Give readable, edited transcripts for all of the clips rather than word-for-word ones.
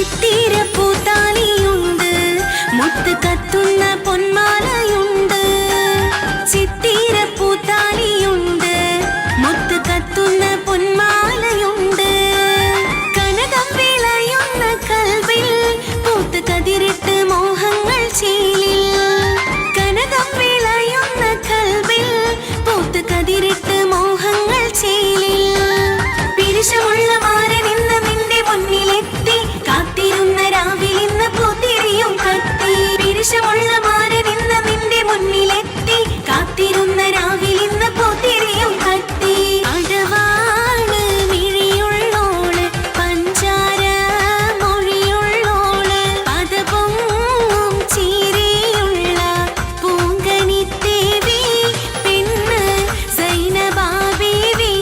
ചിത്തിരപ്പൂത്താലിയുണ്ട്, മുത്ത് കത്തുന്ന പൊന്മാലയുണ്ട്. ചിത്തിരപ്പൂത്താലിയുണ്ട്, മുത്ത് കത്തുന്ന പൊന്മാലയുണ്ട്. കനകം വിളയുന്ന കൽവിൽ പൂത്ത് കതിരിട്ട് മോഹങ്ങൾ ചേലിൽ. കനകം വിളയുന്ന കൽവിൽ പൂത്ത് കതിരിട്ട് മോഹങ്ങൾ ചേലിൽ. പിരിശമുള്ള മാരൻ ഇന്ന് നിന്റെ മുന്നിലെത്തി, കാത്തിരുന്ന രാവിൽ ഇന്ന് പൂത്തിരിയും കത്തി. പിരിശമുള്ള മാരൻ ഇന്ന് നിന്റെ മുന്നിലെത്തി, കാത്തിരുന്ന രാവിൽ ഇന്ന് പൂത്തിരിയും കത്തി. അടവാണ് മിഴിയുള്ളോള്, പഞ്ചാര മൊഴിയുള്ളോള്, പദപൊങ്ങും ചീരയുള്ള പൂങ്കനിത്തേവി, പെണ്ണ് സൈനബാ ബീവി.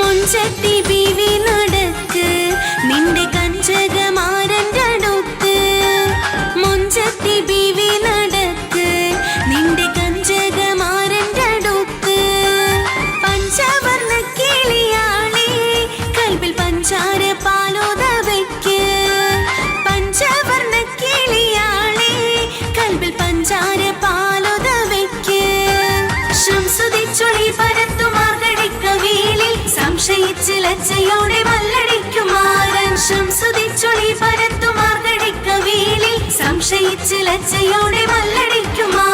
മുഞ്ചത്തി ബീവി നടക്ക്, നിന്റെ കഞ്ചകമാരൻ്റെ അടുത്ത്. മുഞ്ചത്തി ബീവി നടക്ക്, നിന്റെ കഞ്ചകമാരൻ്റെ അടുത്ത്. പഞ്ചവർണ്ണ കിളിയാളെ കൽവിൽ പഞ്ചാര പാലോത വയ്ക്ക്. പഞ്ചവർണ്ണ കിളിയാളെ കൽവിൽ പഞ്ചാര പാലോത വയ്ക്ക്. ശംസുദിച്ചൊളി പരത്തു മാർഗഴിക്കവേലിൽ സംശയിച്ച് ലജ്ജയോടെ മല്ലടിക്കുമാരൻ. ശംസുദിച്ചൊളി പരത്തു മാർഗഴിക്കവേലിൽ സംശയിച്ച് ലജ്ജയോടെ മല്ലടിക്കുമാരൻ.